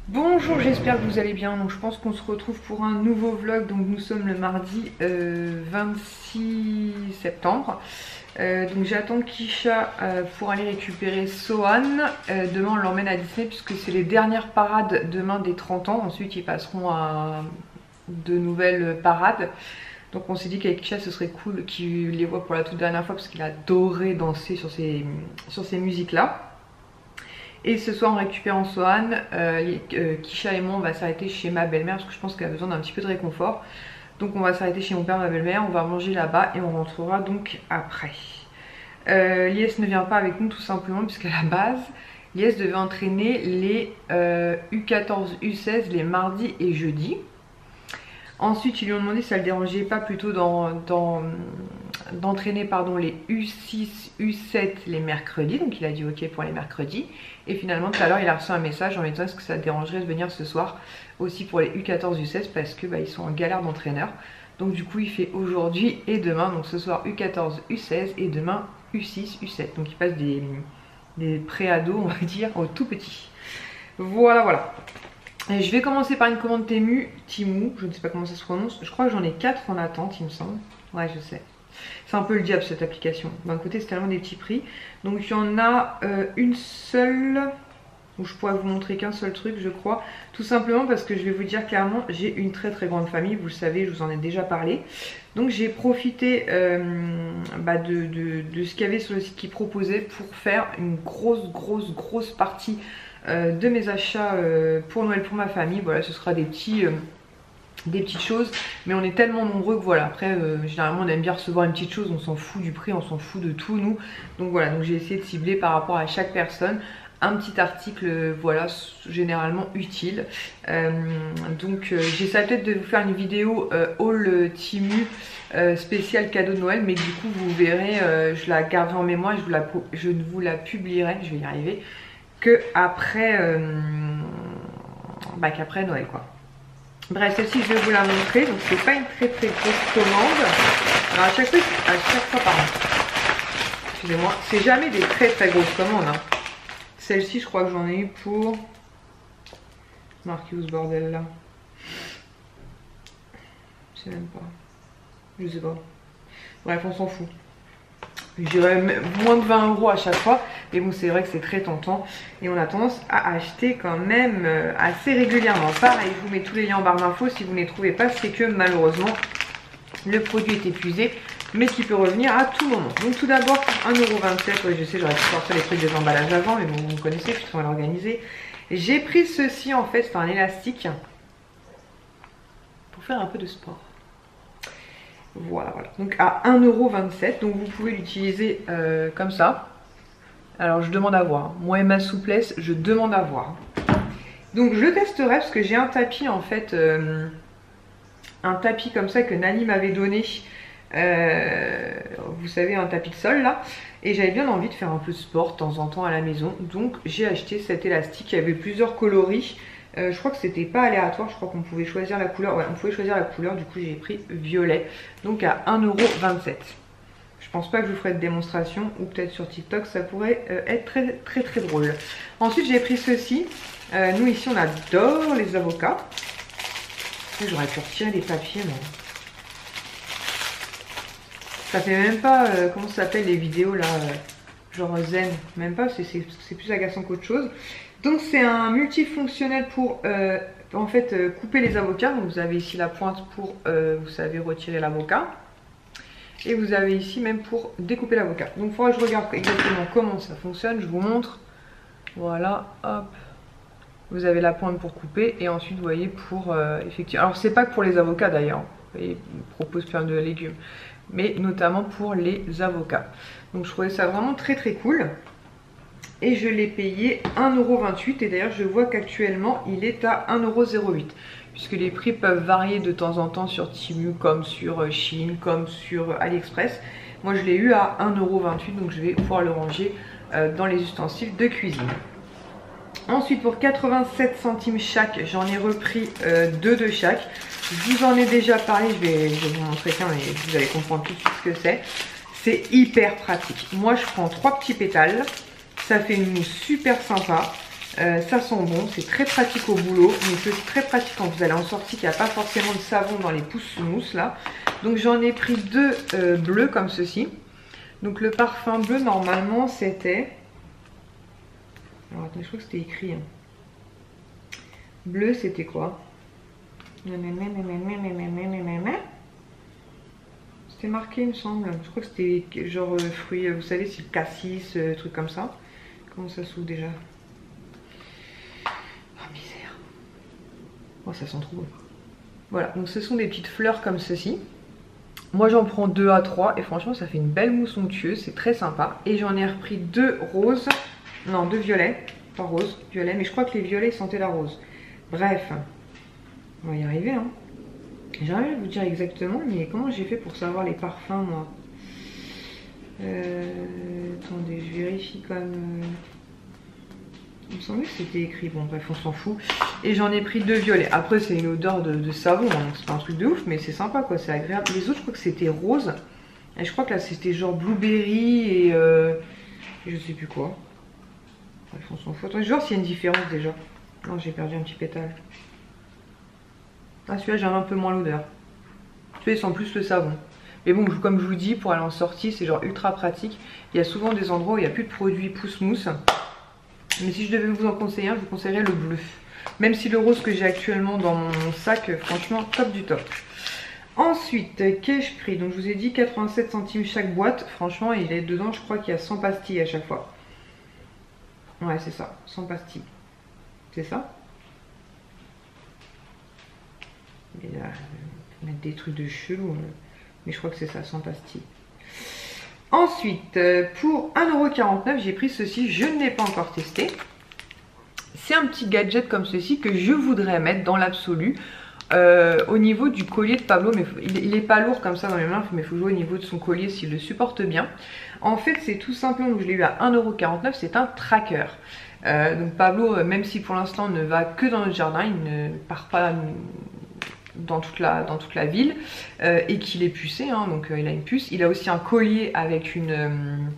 Bonjour, j'espère que vous allez bien. Donc je pense qu'on se retrouve pour un nouveau vlog. Donc nous sommes le mardi 26 septembre. Donc j'attends Kisha pour aller récupérer Sohan. Demain on l'emmène à Disney puisque c'est les dernières parades demain des 30 ans. Ensuite ils passeront à de nouvelles parades. Donc on s'est dit qu'avec Kisha ce serait cool qu'il les voit pour la toute dernière fois parce qu'il adorait danser sur ces musiques là. Et ce soir en récupérant Sohan, Kisha et moi on va s'arrêter chez ma belle-mère parce que je pense qu'elle a besoin d'un petit peu de réconfort. Donc on va s'arrêter chez mon père et ma belle-mère, on va manger là-bas et on rentrera donc après. Lies ne vient pas avec nous tout simplement puisqu'à la base, Lies devait entraîner les U14, U16 les mardis et jeudis. Ensuite, ils lui ont demandé si ça ne le dérangeait pas plutôt d'entraîner les U6, U7 les mercredis. Donc il a dit ok pour les mercredis. Et finalement tout à l'heure il a reçu un message en lui disant est-ce que ça te dérangerait de venir ce soir aussi pour les U14, U16 parce que ils sont en galère d'entraîneur. Donc du coup il fait aujourd'hui et demain. Donc ce soir U14, U16 et demain U6, U7. Donc il passe des pré-ados on va dire aux tout petits. Voilà. Et je vais commencer par une commande Temu, je ne sais pas comment ça se prononce. Je crois que j'en ai 4 en attente, il me semble. Ouais, je sais. C'est un peu le diable cette application. D'un côté, c'est tellement des petits prix. Donc, il y en a une seule, où je pourrais vous montrer qu'un seul truc, je crois. Tout simplement parce que je vais vous dire clairement, j'ai une très grande famille. Vous le savez, je vous en ai déjà parlé. Donc, j'ai profité de ce qu'il y avait sur le site qui proposait pour faire une grosse partie de mes achats pour Noël pour ma famille. Voilà, ce sera des petites choses, mais on est tellement nombreux que voilà, après généralement on aime bien recevoir une petite chose, on s'en fout du prix, on s'en fout de tout nous. Donc voilà, donc j'ai essayé de cibler par rapport à chaque personne un petit article, voilà, généralement utile. Donc j'essaie peut-être de vous faire une vidéo haul Temu spécial cadeau de Noël, mais du coup vous verrez, je la garderai en mémoire, je ne vous la publierai, je vais y arriver, que après, qu'après Noël quoi. Bref, celle-ci je vais vous la montrer, donc c'est pas une très grosse commande. Alors à chaque fois pardon, excusez-moi, c'est jamais des très grosses commandes hein. Celle-ci je crois que j'en ai eu pour marqué où ce bordel là, je sais même pas, je sais pas, bref on s'en fout. Je dirais moins de 20 € à chaque fois. Mais bon, c'est vrai que c'est très tentant. Et on a tendance à acheter quand même assez régulièrement. Pareil, je vous mets tous les liens en barre d'infos. Si vous ne les trouvez pas, c'est que malheureusement, le produit est épuisé. Mais qui peut revenir à tout moment. Donc tout d'abord, pour 1,27 €. Oui, je sais, j'aurais pu sortir les trucs des emballages avant. Mais bon, vous me connaissez, je suis très mal organisée. J'ai pris ceci en fait, c'est un élastique. Pour faire un peu de sport. Voilà. Donc à 1,27 €. Donc vous pouvez l'utiliser comme ça. Alors je demande à voir. Moi et ma souplesse, je demande à voir. Donc je testerai parce que j'ai un tapis en fait. Un tapis comme ça que Nani m'avait donné. Vous savez, un tapis de sol là. Et j'avais bien envie de faire un peu de sport de temps en temps à la maison. Donc j'ai acheté cet élastique. Il y avait plusieurs coloris. Je crois que c'était pas aléatoire, je crois qu'on pouvait choisir la couleur. Ouais, on pouvait choisir la couleur, du coup j'ai pris violet. Donc à 1,27 €. Je pense pas que je vous ferai de démonstration, ou peut-être sur TikTok, ça pourrait être très drôle. Ensuite j'ai pris ceci. Nous ici on adore les avocats. J'aurais pu retirer les papiers moi. Ça fait même pas, comment ça s'appelle les vidéos là, genre zen, même pas, c'est plus agaçant qu'autre chose. Donc c'est un multifonctionnel pour en fait couper les avocats. Donc vous avez ici la pointe pour, vous savez, retirer l'avocat. Et vous avez ici même pour découper l'avocat. Donc il faudra que je regarde exactement comment ça fonctionne. Je vous montre. Voilà, hop. Vous avez la pointe pour couper. Et ensuite vous voyez pour effectivement. Alors c'est pas que pour les avocats d'ailleurs. Ils proposent plein de légumes. Mais notamment pour les avocats. Donc je trouvais ça vraiment très cool. Et je l'ai payé 1,28 €. Et d'ailleurs je vois qu'actuellement il est à 1,08 €. Puisque les prix peuvent varier de temps en temps sur Temu, comme sur Shein, comme sur AliExpress. Moi je l'ai eu à 1,28 €, donc je vais pouvoir le ranger dans les ustensiles de cuisine. Ensuite pour 87 centimes chaque, j'en ai repris 2 de chaque. Je vous en ai déjà parlé, je vais vous montrer qu'un mais vous allez comprendre tout de suite ce que c'est. C'est hyper pratique. Moi je prends 3 petits pétales, ça fait une mousse super sympa. Ça sent bon, c'est très pratique au boulot, mais c'est aussi très pratique quand vous allez en sortie, qu'il n'y a pas forcément de savon dans les pousses mousse là. Donc j'en ai pris 2 bleus comme ceci. Donc le parfum bleu normalement c'était... Alors attendez, je crois que c'était écrit. Hein. Bleu c'était quoi? C'était marqué il me semble. Je crois que c'était genre fruits, vous savez, c'est le cassis, truc comme ça. Comment ça s'ouvre déjà? Oh misère. Oh ça sent trop bon. Voilà, donc ce sont des petites fleurs comme ceci. Moi j'en prends 2 à 3 et franchement ça fait une belle mousse onctueuse, c'est très sympa. Et j'en ai repris 2 roses, non 2 violets, pas rose, violet, mais je crois que les violets sentaient la rose. Bref, on va y arriver hein. J'arrive à vous dire exactement, mais comment j'ai fait pour savoir les parfums moi? Attendez, je vérifie quand même. Il me semblait que c'était écrit, bon bref on s'en fout. Et j'en ai pris 2 violets. Après c'est une odeur de savon, hein, donc c'est pas un truc de ouf, mais c'est sympa quoi, c'est agréable. Les autres je crois que c'était rose. Et je crois que là c'était genre blueberry et je sais plus quoi. Bref on s'en fout. Attends, je vais voir s'il y a une différence déjà. Non j'ai perdu un petit pétale. Ah celui-là j'aime un peu moins l'odeur. Celui-là il sent plus le savon. Mais bon comme je vous dis, pour aller en sortie c'est genre ultra pratique. Il y a souvent des endroits où il n'y a plus de produits pousse-mousse. Mais si je devais vous en conseiller un, je vous conseillerais le bleu. Même si le rose que j'ai actuellement dans mon sac, franchement, top du top. Ensuite, qu'ai-je pris? Donc je vous ai dit 87 centimes chaque boîte. Franchement, il est dedans, je crois qu'il y a 100 pastilles à chaque fois. Ouais, c'est ça, 100 pastilles. C'est ça? Mais là, mettre des trucs de chelou. Mais je crois que c'est ça, 100 pastilles. Ensuite, pour 1,49 €, j'ai pris ceci, je ne l'ai pas encore testé. C'est un petit gadget comme ceci que je voudrais mettre dans l'absolu au niveau du collier de Pablo. Mais il n'est pas lourd comme ça dans les mains, mais il faut jouer au niveau de son collier s'il le supporte bien. En fait, c'est tout simplement, donc je l'ai eu à 1,49 €, c'est un tracker. Donc Pablo, même si pour l'instant ne va que dans notre jardin, il ne part pas dans toute la ville et qu'il est pucé, hein, donc il a une puce. Il a aussi un collier avec une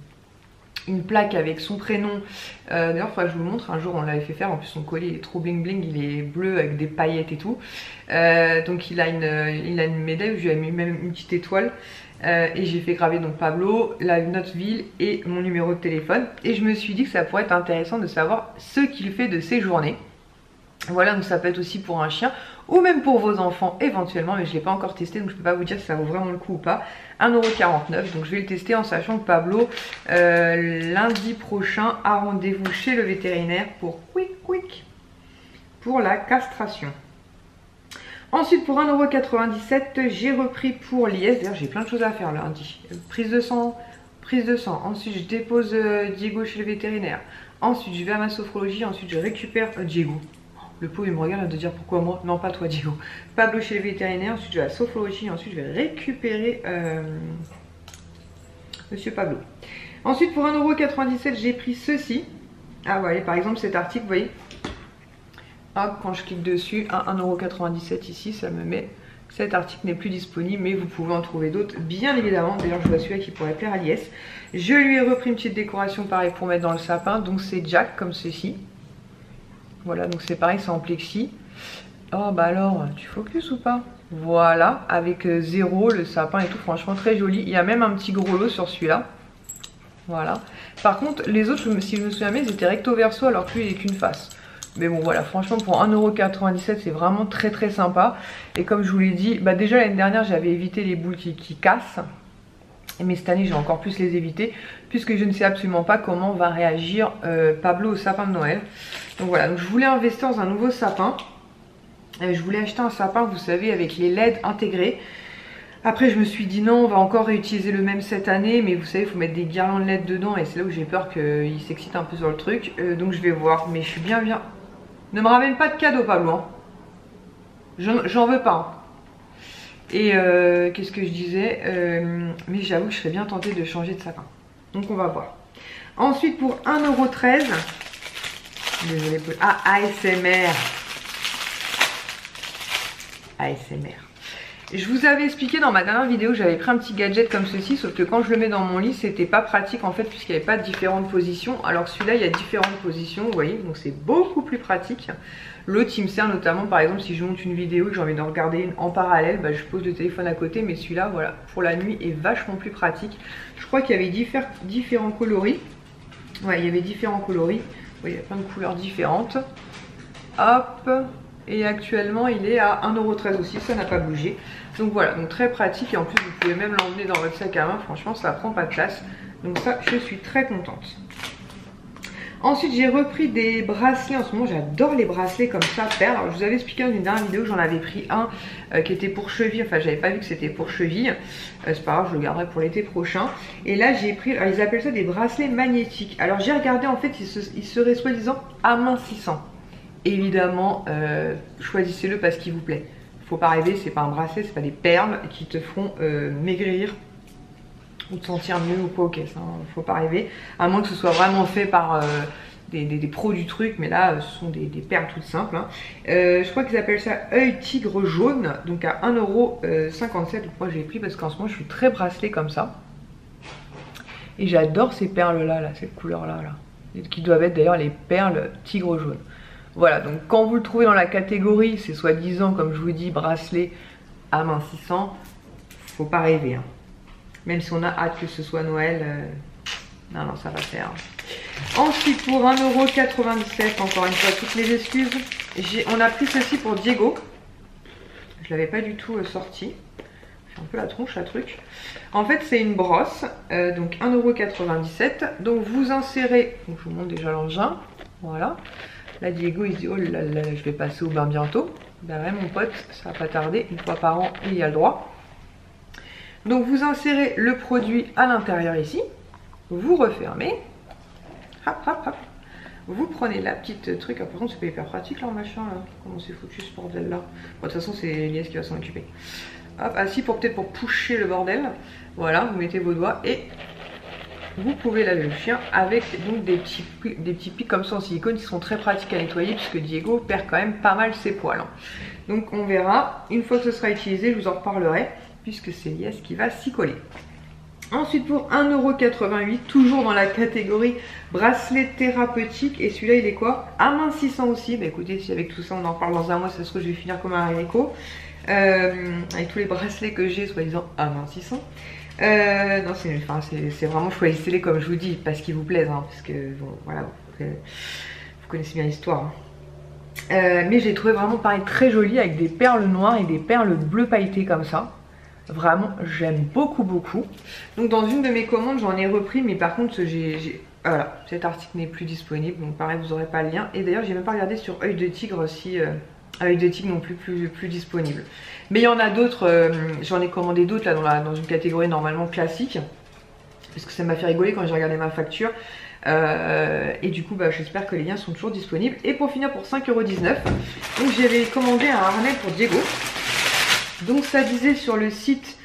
plaque avec son prénom. D'ailleurs il faudrait que je vous le montre, un jour on l'avait fait faire, en plus son collier il est trop bling bling, il est bleu avec des paillettes et tout. Donc il a une médaille où je lui ai mis même une petite étoile. Et j'ai fait graver donc Pablo, notre ville et mon numéro de téléphone. Et je me suis dit que ça pourrait être intéressant de savoir ce qu'il fait de ses journées. Voilà, donc ça peut être aussi pour un chien ou même pour vos enfants éventuellement, mais je ne l'ai pas encore testé donc je ne peux pas vous dire si ça vaut vraiment le coup ou pas. 1,49 €, donc je vais le tester en sachant que Pablo lundi prochain a rendez-vous chez le vétérinaire pour pour la castration. Ensuite pour 1,97 €, j'ai repris pour l'IS, d'ailleurs j'ai plein de choses à faire lundi. Prise de sang, ensuite je dépose Diego chez le vétérinaire, ensuite je vais à ma sophrologie, ensuite je récupère Diego. Le pauvre il me regarde de dire pourquoi moi, non pas toi Diego. Pablo chez le vétérinaire, ensuite je vais à la sophrologie, ensuite je vais récupérer Monsieur Pablo. Ensuite pour 1,97 € j'ai pris ceci. Ah ouais, par exemple cet article, vous voyez. Hop, quand je clique dessus, à 1,97 € ici, ça me met cet article n'est plus disponible, mais vous pouvez en trouver d'autres, bien évidemment. D'ailleurs, je vois celui-là qui pourrait plaire à Lies. Je lui ai repris une petite décoration pareil pour mettre dans le sapin. Donc c'est Jack comme ceci. Voilà, donc c'est pareil, c'est en plexi. Oh bah alors, tu focus ou pas? Voilà, avec 0, le sapin et tout, franchement très joli. Il y a même un petit gros lot sur celui-là. Voilà. Par contre, les autres, si je me souviens bien, ils étaient recto verso alors que lui, il n'est qu'une face. Mais bon, voilà, franchement, pour 1,97 €, c'est vraiment très très sympa. Et comme je vous l'ai dit, bah déjà l'année dernière, j'avais évité les boules qui cassent. Mais cette année, j'ai encore plus les éviter, puisque je ne sais absolument pas comment va réagir Pablo au sapin de Noël. Donc voilà, donc je voulais investir dans un nouveau sapin. Je voulais acheter un sapin, vous savez, avec les LED intégrés. Après, je me suis dit non, on va encore réutiliser le même cette année. Mais vous savez, il faut mettre des guirlandes LED dedans. Et c'est là où j'ai peur qu'il s'excite un peu sur le truc. Donc je vais voir, mais je suis bien. Ne me ramène pas de cadeau, Pablo. Hein. J'en veux pas. Hein. Et qu'est-ce que je disais mais j'avoue que je serais bien tentée de changer de sapin. Donc on va voir. Ensuite pour 1,13 €. Désolée pour... Ah, ASMR. ASMR. Je vous avais expliqué dans ma dernière vidéo que j'avais pris un petit gadget comme ceci, sauf que quand je le mets dans mon lit, c'était pas pratique en fait, puisqu'il n'y avait pas de différentes positions. Alors celui-là, il y a différentes positions, vous voyez, donc c'est beaucoup plus pratique. L'autre, il me sert notamment, par exemple, si je monte une vidéo et que j'ai envie d'en regarder une en parallèle, bah, je pose le téléphone à côté, mais celui-là, voilà, pour la nuit, est vachement plus pratique. Je crois qu'il y avait différents coloris. Ouais, il y avait différents coloris. Oui, il y a plein de couleurs différentes. Hop. Et actuellement il est à 1,13 € aussi, ça n'a pas bougé. Donc voilà, donc très pratique et en plus vous pouvez même l'emmener dans votre sac à main, franchement ça prend pas de place. Donc ça je suis très contente. Ensuite j'ai repris des bracelets, en ce moment j'adore les bracelets comme ça, perles. Alors, je vous avais expliqué dans une dernière vidéo que j'en avais pris un qui était pour cheville, enfin j'avais pas vu que c'était pour cheville. C'est pas grave, je le garderai pour l'été prochain. Et là j'ai pris, alors, ils appellent ça des bracelets magnétiques. Alors j'ai regardé en fait, ils seraient soi-disant amincissants. Évidemment, choisissez-le parce qu'il vous plaît. Faut pas rêver, c'est pas un bracelet, c'est pas des perles qui te feront maigrir ou te sentir mieux ou quoi, ok, ça, faut pas rêver. À moins que ce soit vraiment fait par des pros du truc, mais là, ce sont des perles toutes simples. Hein. Je crois qu'ils appellent ça œil tigre jaune, donc à 1,57 €. Donc moi, j'ai pris parce qu'en ce moment, je suis très bracelet comme ça. Et j'adore ces perles-là, là, cette couleur-là, là, qui doivent être d'ailleurs les perles tigre jaune. Voilà, donc quand vous le trouvez dans la catégorie, c'est soi-disant, comme je vous dis, bracelet amincissant, faut pas rêver. Hein. Même si on a hâte que ce soit Noël, non, non, ça va faire. Ensuite, pour 1,97 €, encore une fois, toutes les excuses, on a pris ceci pour Diego. Je l'avais pas du tout sorti. C'est un peu la tronche, la truc. En fait, c'est une brosse, donc 1,97 €. Donc vous insérez, donc je vous montre déjà l'engin, voilà. Là, Diego, il se dit, oh là là, je vais passer au bain bientôt. Ben ouais, mon pote, ça va pas tarder. Une fois par an, il y a le droit. Donc, vous insérez le produit à l'intérieur ici. Vous refermez. Hop, hop, hop. Vous prenez la petite truc. Ah, par contre, c'est pas hyper pratique, leur machin, là. Comment c'est foutu, ce bordel-là. Bon, de toute façon, c'est Elias qui va s'en occuper. Hop, assis peut-être pour pusher le bordel. Voilà, vous mettez vos doigts et... vous pouvez laver le chien avec donc des petits pics comme ça en silicone qui sont très pratiques à nettoyer puisque Diego perd quand même pas mal ses poils. Hein. Donc on verra, une fois que ce sera utilisé, je vous en reparlerai puisque c'est Elias qui va s'y coller. Ensuite pour 1,88 €, toujours dans la catégorie bracelet thérapeutique. Et celui-là il est quoi? Amincissant aussi. Bah écoutez, si avec tout ça on en parle dans un mois, ça se trouve je vais finir comme un haricot. Avec tous les bracelets que j'ai, soi-disant amincissants. Non, c'est vraiment, choisissez-les comme je vous dis, parce qu'ils vous plaisent, hein, parce que bon, voilà, vous connaissez bien l'histoire. Hein. Mais j'ai trouvé vraiment pareil très joli avec des perles noires et des perles bleues pailletées comme ça. Vraiment, j'aime beaucoup, beaucoup. Donc dans une de mes commandes, j'en ai repris, mais par contre, voilà, cet article n'est plus disponible, donc pareil, vous n'aurez pas le lien. Et d'ailleurs, j'ai même pas regardé sur Œil de Tigre si... Œil de Tigre non plus disponible. Mais il y en a d'autres, j'en ai commandé d'autres là dans une catégorie normalement classique. Parce que ça m'a fait rigoler quand j'ai regardé ma facture. Et du coup bah, j'espère que les liens sont toujours disponibles. Et pour finir pour 5,19 €, donc j'avais commandé un harnais pour Diego. Donc ça disait sur le site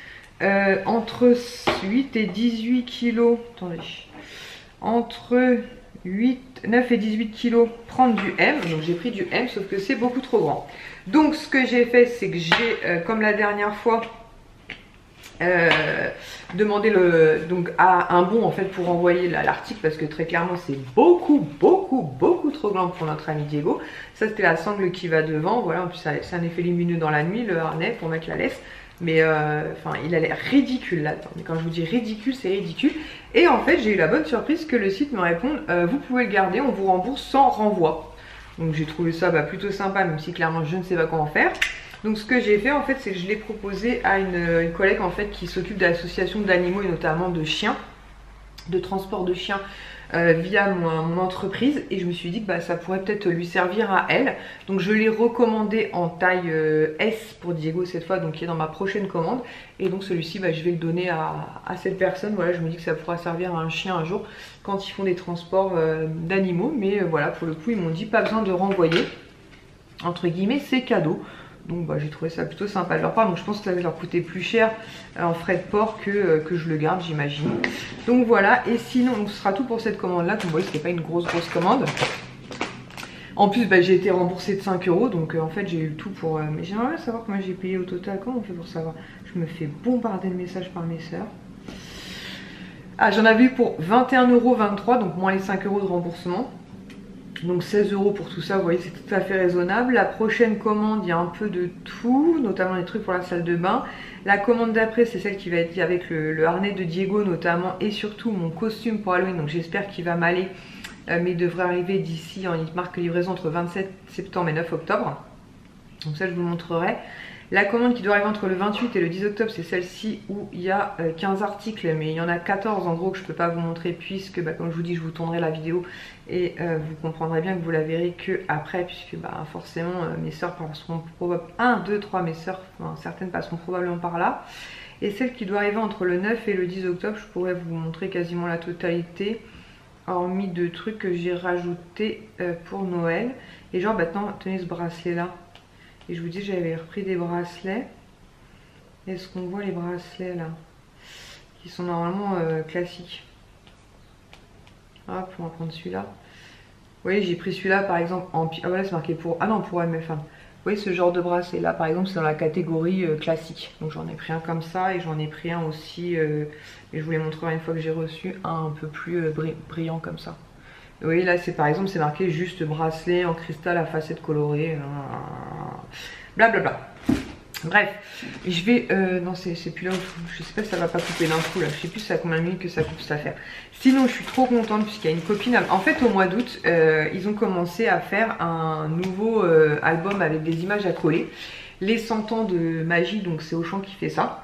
entre 8 et 18 kg. Attendez. Entre 9 et 18 kg, prendre du M. Donc j'ai pris du M, sauf que c'est beaucoup trop grand. Donc ce que j'ai fait, c'est que j'ai, comme la dernière fois, demandé donc à un bon en fait pour envoyer l'article, parce que très clairement c'est beaucoup trop grand pour notre ami Diego. Ça c'était la sangle qui va devant, voilà, en plus c'est un effet lumineux dans la nuit, le harnais pour mettre la laisse. Mais enfin il a l'air ridicule là, mais quand je vous dis ridicule, c'est ridicule. Et en fait j'ai eu la bonne surprise que le site me réponde vous pouvez le garder, on vous rembourse sans renvoi. Donc j'ai trouvé ça plutôt sympa, même si clairement je ne sais pas comment faire. Donc ce que j'ai fait en fait, c'est que je l'ai proposé à une collègue en fait qui s'occupe de l'association d'animaux et notamment de chiens, de transport de chiens via mon entreprise, et je me suis dit que bah, ça pourrait peut-être lui servir à elle. Donc je l'ai recommandé en taille S pour Diego cette fois, donc qui est dans ma prochaine commande. Et donc celui-ci bah, je vais le donner à cette personne. Voilà, je me dis que ça pourra servir à un chien un jour quand ils font des transports d'animaux. Mais voilà, pour le coup ils m'ont dit pas besoin de renvoyer, entre guillemets, c'est cadeau. Donc bah, j'ai trouvé ça plutôt sympa de leur part. Donc je pense que ça va leur coûter plus cher en frais de port que je le garde, j'imagine. Donc voilà, et sinon donc, ce sera tout pour cette commande là. Comme vous voyez, c'était pas une grosse commande. En plus, bah, j'ai été remboursée de 5 €, donc en fait j'ai eu le tout pour... mais j'aimerais bien savoir comment j'ai payé au total. Comment on fait pour savoir? Je me fais bombarder de messages par mes sœurs. Ah, j'en avais eu pour 21,23 €, donc moins les 5 € de remboursement. Donc 16 € pour tout ça, vous voyez, c'est tout à fait raisonnable. La prochaine commande, il y a un peu de tout, notamment les trucs pour la salle de bain. La commande d'après, c'est celle qui va être avec le harnais de Diego notamment, et surtout mon costume pour Halloween, donc j'espère qu'il va m'aller. Mais il devrait arriver d'ici, il marque livraison entre 27 septembre et 9 octobre. Donc ça je vous le montrerai. La commande qui doit arriver entre le 28 et le 10 octobre, c'est celle-ci où il y a 15 articles, mais il y en a 14 en gros que je ne peux pas vous montrer puisque bah, comme je vous dis, je vous tournerai la vidéo et vous comprendrez bien que vous la verrez que après, puisque bah, forcément mes soeurs passeront probablement, 1, 2, 3, mes soeurs, enfin, certaines passeront probablement par là. Et celle qui doit arriver entre le 9 et le 10 octobre, je pourrais vous montrer quasiment la totalité. Hormis de trucs que j'ai rajouté pour Noël. Et genre maintenant, tenez ce bracelet là. Et je vous dis, j'avais repris des bracelets. Est-ce qu'on voit les bracelets là? Qui sont normalement classiques. Ah, pour en prendre celui-là. Vous voyez, j'ai pris celui-là par exemple en... Ah voilà, c'est marqué pour... Ah non, pour MF1. Vous voyez ce genre de bracelet là par exemple, c'est dans la catégorie classique. Donc j'en ai pris un comme ça et j'en ai pris un aussi, et je vous les montrerai une fois que j'ai reçu un peu plus brillant comme ça. Vous voyez là, c'est par exemple, c'est marqué juste bracelet en cristal à facettes colorées, blablabla. Bref, je vais... non, c'est plus là où je sais pas si ça va pas couper d'un coup là. Je sais plus à combien de minutes que ça coupe cette affaire. Sinon, je suis trop contente puisqu'il y a une copine... En fait, au mois d'août, ils ont commencé à faire un nouveau album avec des images à coller. Les 100 ans de magie, donc c'est Auchan qui fait ça.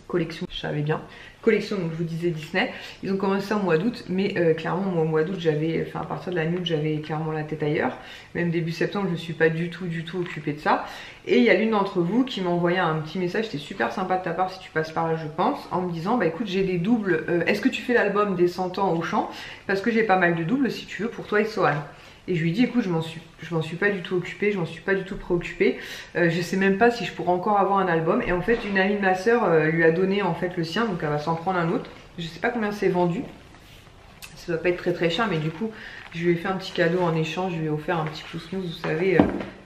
Collection, je savais bien. Collection, donc je vous disais Disney. Ils ont commencé au mois d'août, mais clairement moi au mois d'août j'avais, enfin à partir de la mi-août j'avais clairement la tête ailleurs. Même début septembre je ne suis pas du tout occupée de ça. Et il y a l'une d'entre vous qui m'a envoyé un petit message, c'était super sympa de ta part si tu passes par là je pense, en me disant bah écoute j'ai des doubles, est-ce que tu fais l'album des 100 ans au champ? Parce que j'ai pas mal de doubles si tu veux pour toi et Sohan. Et je lui dis écoute je m'en suis pas du tout occupée, je m'en suis pas du tout préoccupée, je sais même pas si je pourrais encore avoir un album. Et en fait une amie de ma soeur lui a donné en fait le sien, donc elle va s'en prendre un autre. Je sais pas combien c'est vendu, ça doit pas être très cher, mais du coup je lui ai fait un petit cadeau en échange, je lui ai offert un petit couscous, vous savez,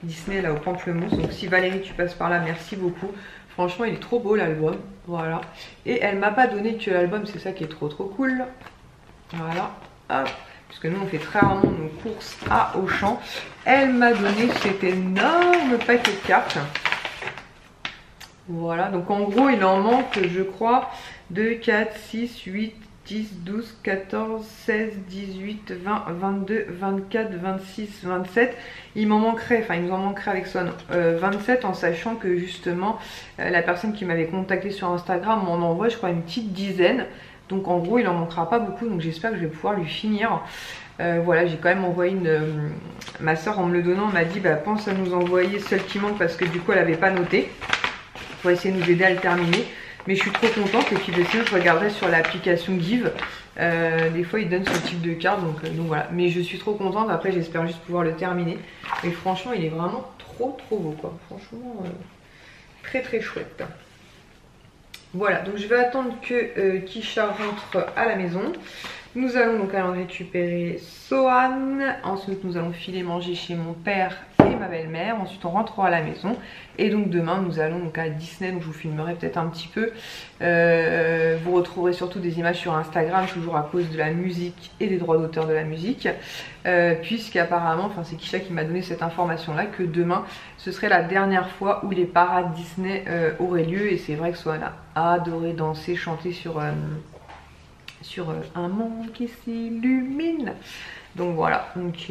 Disney là au pamplemousse. Donc si Valérie tu passes par là, merci beaucoup. Franchement il est trop beau l'album, voilà. Et elle m'a pas donné que l'album, c'est ça qui est trop cool. Voilà, hop. Puisque nous on fait très rarement nos courses à Auchan. Elle m'a donné cet énorme paquet de cartes. Voilà, donc en gros il en manque je crois 2, 4, 6, 8, 10, 12, 14, 16, 18, 20, 22, 24, 26, 27. Il m'en manquerait, enfin il nous en manquerait avec Swan 27, en sachant que justement la personne qui m'avait contacté sur Instagram m'en envoie je crois une petite dizaine. Donc en gros il en manquera pas beaucoup, donc j'espère que je vais pouvoir lui finir. Voilà, j'ai quand même envoyé ma soeur en me le donnant, m'a dit bah pense à nous envoyer celle qui manque parce que du coup elle avait pas noté. Pour essayer de nous aider à le terminer. Mais je suis trop contente et puis sinon je regarderai sur l'application Give. Des fois ils donnent ce type de carte, donc voilà. Mais je suis trop contente, après j'espère juste pouvoir le terminer. Mais franchement il est vraiment trop beau quoi. Franchement très chouette. Voilà, donc je vais attendre que Kisha rentre à la maison. Nous allons donc aller récupérer Sohan. Ensuite nous allons filer manger chez mon père et ma belle-mère. Ensuite on rentrera à la maison. Et donc demain nous allons donc à Disney. Donc je vous filmerai peut-être un petit peu. Vous retrouverez surtout des images sur Instagram, toujours à cause de la musique et des droits d'auteur de la musique. Puisqu'apparemment, enfin c'est Kisha qui m'a donné cette information là, que demain ce serait la dernière fois où les parades Disney auraient lieu. Et c'est vrai que Sohan a adoré danser, chanter sur un monde qui s'illumine. Donc voilà, donc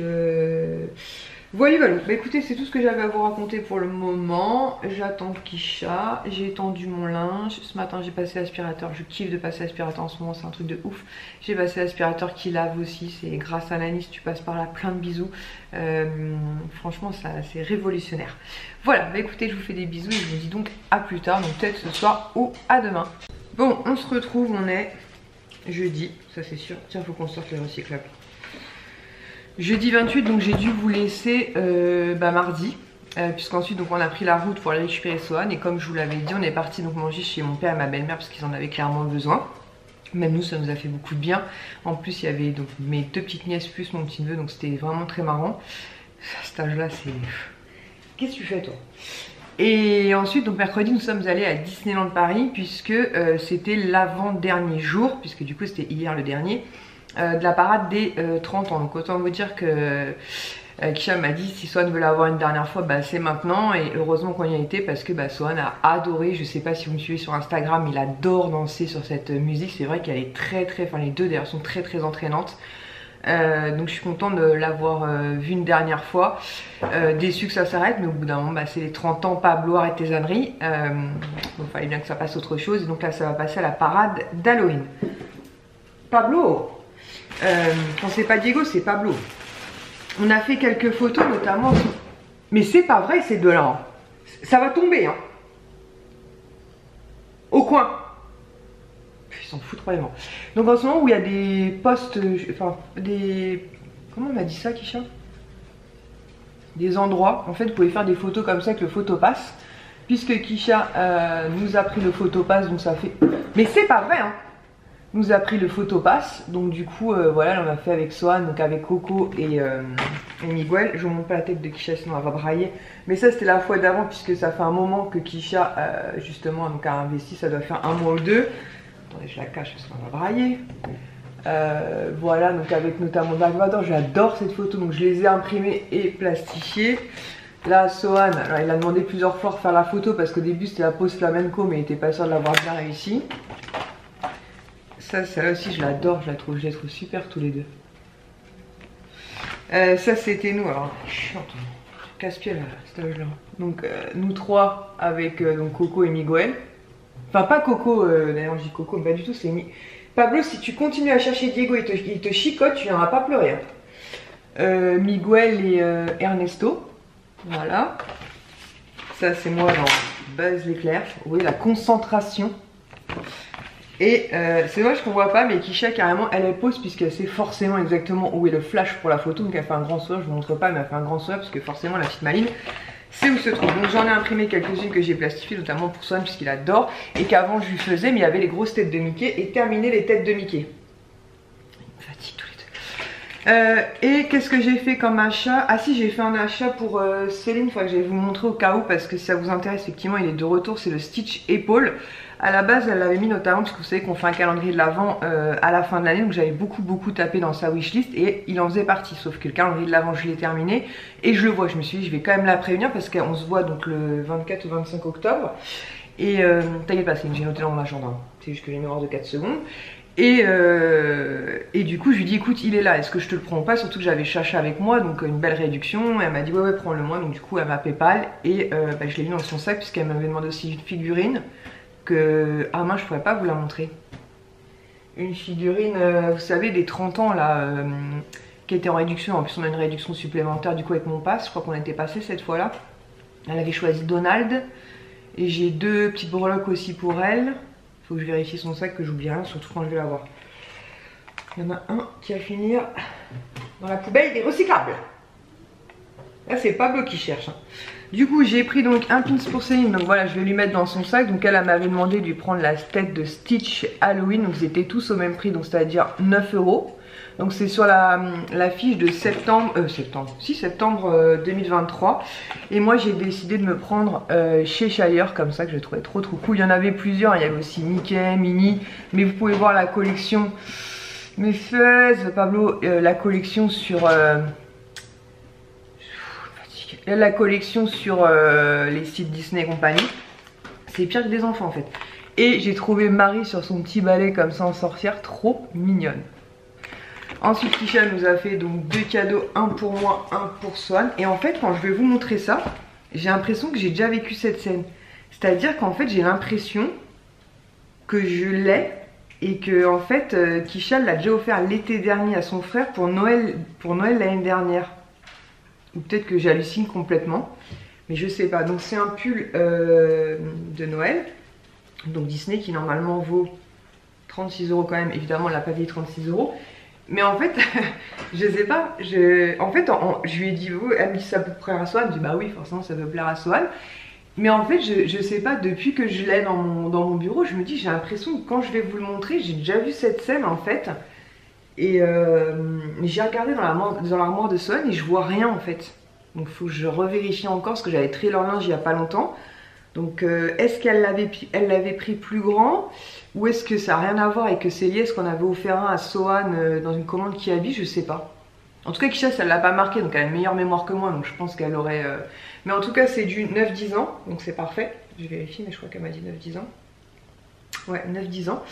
voilà. Bah écoutez, c'est tout ce que j'avais à vous raconter pour le moment. J'attends Kisha, j'ai étendu mon linge. Ce matin j'ai passé l'aspirateur, je kiffe de passer l'aspirateur en ce moment, c'est un truc de ouf. J'ai passé l'aspirateur qui lave aussi, c'est grâce à Nani, si tu passes par là, plein de bisous. Franchement ça c'est révolutionnaire. Voilà, bah écoutez, je vous fais des bisous et je vous dis donc à plus tard, donc peut-être ce soir ou à demain. Bon, on se retrouve, on est jeudi, ça c'est sûr. Tiens, faut qu'on sorte les recyclables. Jeudi 28, donc j'ai dû vous laisser mardi. Puisqu'ensuite donc on a pris la route pour aller récupérer Sohan. Et comme je vous l'avais dit, on est parti donc manger chez mon père et ma belle-mère parce qu'ils en avaient clairement besoin. Même nous ça nous a fait beaucoup de bien. En plus il y avait donc mes deux petites nièces plus mon petit neveu, donc c'était vraiment très marrant. À cet âge-là, c'est... Qu'est-ce que tu fais, toi? Et ensuite, donc mercredi, nous sommes allés à Disneyland Paris, puisque c'était l'avant-dernier jour, puisque du coup, c'était hier le dernier, de la parade des 30 ans. Donc autant vous dire que Kisha m'a dit si Swan veut l'avoir une dernière fois, bah, c'est maintenant. Et heureusement qu'on y a été parce que bah, Swan a adoré. Je sais pas si vous me suivez sur Instagram, il adore danser sur cette musique. C'est vrai qu'elle est très, enfin les deux d'ailleurs sont très entraînantes. Donc je suis contente de l'avoir vu une dernière fois. Déçue que ça s'arrête, mais au bout d'un moment, bah, c'est les 30 ans, Pablo, arrête tes âneries. Donc il fallait bien que ça passe autre chose. Et donc là, ça va passer à la parade d'Halloween. Pablo, quand c'est pas Diego, c'est Pablo. On a fait quelques photos, notamment. Mais c'est pas vrai, ces deux-là. Hein. Ça va tomber, hein. Au coin. Ils s'en foutent vraiment. Donc en ce moment où il y a des postes, enfin des... Comment on m'a dit ça, Kisha? Des endroits, en fait vous pouvez faire des photos comme ça avec le photopass. Puisque Kisha nous a pris le photopass, donc ça fait... Mais c'est pas vrai, hein. Nous a pris le photopass, donc du coup voilà, là, on a fait avec Swan, donc avec Coco et Miguel. Je vous montre pas la tête de Kisha sinon elle va brailler, mais ça c'était la fois d'avant puisque ça fait un moment que Kisha justement donc, a investi, ça doit faire un mois ou deux. Attendez, je la cache parce qu'on va brailler. Voilà, donc avec notamment Dark Vador, j'adore cette photo, donc je les ai imprimées et plastifiées. Là, Swan, alors il a demandé plusieurs fois de faire la photo parce qu'au début c'était la pose flamenco, mais il était pas sûr de l'avoir bien réussi. Ça, celle-là aussi, je l'adore, je les trouve super tous les deux. Ça, c'était nous, alors, chiant, casse-pied là, cet âge-là. Donc, nous trois avec donc Coco et Miguel. Enfin, pas Coco, d'ailleurs, je dis Coco, mais pas du tout, c'est Pablo, si tu continues à chercher Diego, il te chicote, tu viendras pas pleurer. Hein. Miguel et Ernesto, voilà. Ça, c'est moi dans Buzz l'éclair. Vous voyez la concentration. Et c'est dommage qu'on voit pas, mais Kisha carrément elle pose puisqu'elle sait forcément exactement où est le flash pour la photo. Donc elle fait un grand sourire, je vous montre pas, mais elle fait un grand sourire parce que forcément la petite Maline sait où se trouve. Donc j'en ai imprimé quelques-unes que j'ai plastifiées, notamment pour Swan puisqu'il adore. Et qu'avant je lui faisais, mais il y avait les grosses têtes de Mickey et terminer les têtes de Mickey. Il me fatigue tous les deux. Et qu'est-ce que j'ai fait comme achat? Ah si, j'ai fait un achat pour Céline, il faudrait que je vais vous montrer au cas où parce que si ça vous intéresse, effectivement il est de retour, c'est le Stitch épaule. À la base, elle l'avait mis notamment parce que vous savez qu'on fait un calendrier de l'Avent à la fin de l'année. Donc j'avais beaucoup tapé dans sa wishlist et il en faisait partie. Sauf que le calendrier de l'Avent, je l'ai terminé. Et je le vois, je me suis dit, je vais quand même la prévenir parce qu'on se voit donc le 24 ou 25 octobre. Et t'inquiète pas, j'ai noté dans mon agenda. C'est juste que j'ai une erreur de 4 secondes. Et du coup, je lui dis, écoute, il est là, est-ce que je te le prends pas? Surtout que j'avais Chacha avec moi, donc une belle réduction. Et elle m'a dit, ouais, prends-le moi. Donc du coup, elle m'a PayPal. Et je l'ai mis dans son sac puisqu'elle m'avait demandé aussi une figurine. Ah mince, je pourrais pas vous la montrer. Une figurine, vous savez, des 30 ans là, qui était en réduction. En plus, on a une réduction supplémentaire du coup avec mon pass. Je crois qu'on était passé cette fois-là. Elle avait choisi Donald. Et j'ai deux petites breloques aussi pour elle. Faut que je vérifie son sac, que j'oublie rien, surtout quand je vais la voir. Il y en a un qui va finir dans la poubelle des recyclables. Là, c'est Pablo qui cherche. Hein. Du coup, j'ai pris donc un pins pour Céline, donc voilà, je vais lui mettre dans son sac. Donc elle m'avait demandé de lui prendre la tête de Stitch Halloween, donc ils étaient tous au même prix, donc c'est-à-dire 9 €. Donc c'est sur la fiche de septembre 2023. Et moi j'ai décidé de me prendre chez Shire, comme ça, que je trouvais trop cool. Il y en avait plusieurs, il y avait aussi Mickey, Minnie, mais vous pouvez voir la collection. Mes fuzz, Pablo, la collection sur... la collection sur les sites Disney et compagnie. C'est pire que des enfants en fait. Et j'ai trouvé Marie sur son petit balai comme ça en sorcière, trop mignonne. Ensuite Kisha nous a fait donc deux cadeaux, un pour moi, un pour Swan. Et en fait quand je vais vous montrer ça, j'ai l'impression que j'ai déjà vécu cette scène. C'est-à-dire qu'en fait j'ai l'impression que je l'ai et que en fait Kisha l'a déjà offert l'été dernier à son frère pour Noël l'année dernière. Ou peut-être que j'hallucine complètement, mais je sais pas. Donc c'est un pull de Noël, donc Disney, qui normalement vaut 36 € quand même. Évidemment elle n'a pas payé 36 €, mais en fait je sais pas, je lui ai dit, elle me dit ça peut plaire à Swan, je dis bah oui forcément ça peut plaire à Swan. Mais en fait je sais pas, depuis que je l'ai dans mon bureau, je me dis, j'ai l'impression que quand je vais vous le montrer, j'ai déjà vu cette scène en fait. Et j'ai regardé dans l'armoire de Swan et je vois rien en fait. Donc il faut que je revérifie encore parce que j'avais trié leur linge il n'y a pas longtemps. Donc est-ce qu'elle l'avait pris plus grand ou est-ce que ça n'a rien à voir et que c'est lié à ce qu'on avait offert un à Sohan dans une commande Kiabi, je sais pas. En tout cas Kisha ça ne l'a pas marqué donc elle a une meilleure mémoire que moi donc je pense qu'elle aurait... Mais en tout cas c'est du 9-10 ans donc c'est parfait. Je vérifie mais je crois qu'elle m'a dit 9-10 ans. Ouais 9-10 ans.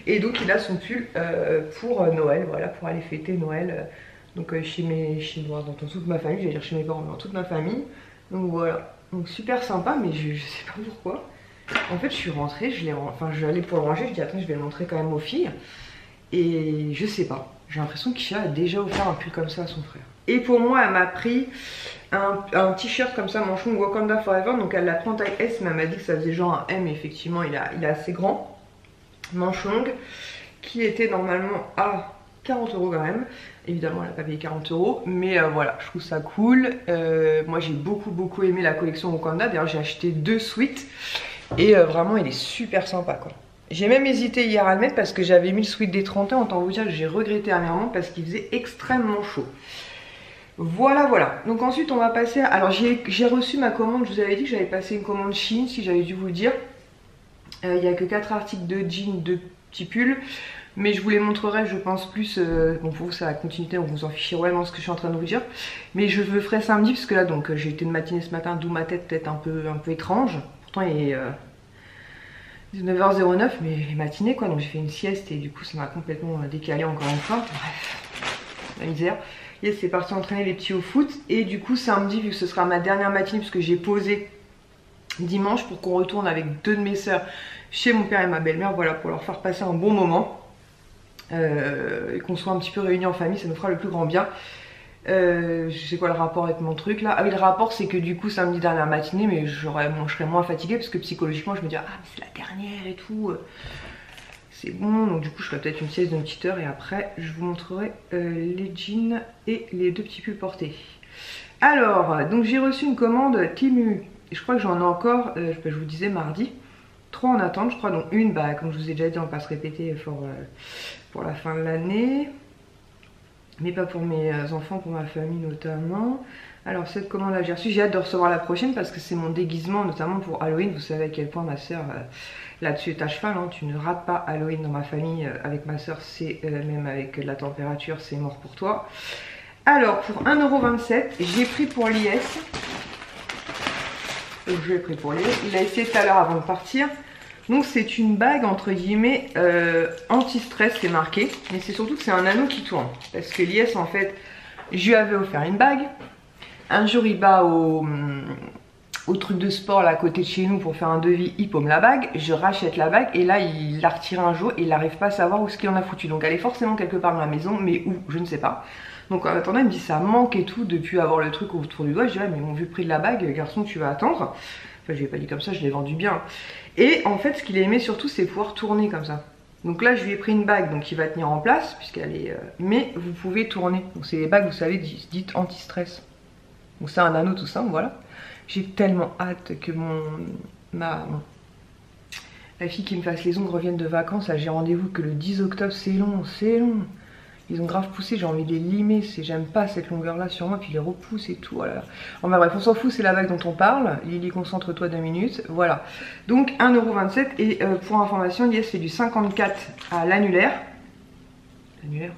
Et donc il a son pull pour Noël, voilà, pour aller fêter Noël. Donc dans toute ma famille, j'allais dire chez mes parents, mais dans toute ma famille. Donc voilà. Donc super sympa, mais je sais pas pourquoi. En fait, je suis rentrée, je allais pour le ranger, je dis attends, je vais le montrer quand même aux filles. Et je sais pas. J'ai l'impression qu'Isha a déjà offert un pull comme ça à son frère. Et pour moi, elle m'a pris un t-shirt comme ça, manchon Wakanda Forever. Donc elle l'a pris en taille S, mais elle m'a dit que ça faisait genre un M. Effectivement, il est assez grand. Manche longue, qui était normalement à 40 € quand même. Évidemment elle n'a pas payé 40 €, mais voilà, je trouve ça cool. Moi j'ai beaucoup aimé la collection Wakanda. D'ailleurs j'ai acheté 2 sweats et vraiment il est super sympa quoi. J'ai même hésité hier à le mettre parce que j'avais mis le sweat des 30 ans. Autant vous dire que j'ai regretté amèrement parce qu'il faisait extrêmement chaud. Voilà. Donc ensuite on va passer à... Alors j'ai reçu ma commande, je vous avais dit que j'avais passé une commande Shein, si j'avais dû vous le dire. Il n'y a que 4 articles de jeans, de petits pulls. Mais je vous les montrerai, je pense, plus. Bon, pour vous, c'est la continuité, on vous en fichez vraiment ce que je suis en train de vous dire. Mais je le ferai samedi, parce que là, donc, j'ai été de matinée ce matin, d'où ma tête peut-être un peu étrange. Pourtant, il est 19h09, mais matinée, quoi. Donc, j'ai fait une sieste et du coup, ça m'a complètement décalé encore une fois. Bref, la misère. Yes, c'est parti entraîner les petits au foot. Et du coup, samedi, vu que ce sera ma dernière matinée, puisque j'ai posé dimanche pour qu'on retourne avec 2 de mes sœurs chez mon père et ma belle-mère, voilà, pour leur faire passer un bon moment. Et qu'on soit un petit peu réunis en famille, ça nous fera le plus grand bien. Je sais quoi le rapport avec mon truc là. Ah oui, le rapport c'est que du coup samedi dernière matinée, mais je serais moins fatiguée parce que psychologiquement je me dis ah mais c'est la dernière et tout, c'est bon. Donc du coup je ferai peut-être une sieste d'une petite heure et après je vous montrerai les jeans et les 2 petits pulls portés. Alors donc j'ai reçu une commande Temu et je crois que j'en ai encore, je vous disais mardi. 3 en attente je crois, donc une bah comme je vous ai déjà dit on va pas se répéter pour la fin de l'année, mais pas pour mes enfants, pour ma famille notamment. Alors cette commande là j'ai reçue, j'ai hâte de recevoir la prochaine parce que c'est mon déguisement notamment pour Halloween. Vous savez à quel point ma soeur là-dessus est à cheval, hein. Tu ne rates pas Halloween dans ma famille, avec ma soeur c'est même avec la température c'est mort pour toi. Alors pour 1,27 €, j'ai pris pour l'IS. Donc je l'ai pris pour l'IS, il a essayé tout à l'heure avant de partir. Donc c'est une bague entre guillemets anti-stress, c'est marqué. Mais c'est surtout que c'est un anneau qui tourne. Parce que l'IS en fait, je lui avais offert une bague. Un jour il va au truc de sport là à côté de chez nous pour faire un devis, il paume la bague. Je rachète la bague et là il l'a retirée un jour et il n'arrive pas à savoir où ce qu'il en a foutu. Donc elle est forcément quelque part dans la maison, mais où, je ne sais pas. Donc en attendant il me dit ça manque et tout depuis avoir le truc autour du doigt. Je dis ouais mais vu le prix de la bague, garçon tu vas attendre. Enfin je lui ai pas dit comme ça, je l'ai vendu bien. Et en fait ce qu'il a aimé surtout c'est pouvoir tourner comme ça. Donc là je lui ai pris une bague donc qui va tenir en place puisqu'elle est... mais vous pouvez tourner. Donc c'est les bagues vous savez dites anti-stress. Donc c'est un anneau tout simple, voilà. J'ai tellement hâte que la fille qui me fasse les ongles revienne de vacances. Là j'ai rendez-vous que le 10 octobre, c'est long, c'est long. Ils ont grave poussé, j'ai envie de les limer, j'aime pas cette longueur là sur moi, puis les repousse et tout, voilà. Bon bah bref, on s'en fout, c'est la bague dont on parle. Lily, concentre-toi 2 minutes, voilà. Donc 1,27 € et pour information, Lies fait du 54 à l'annulaire. L'annulaire.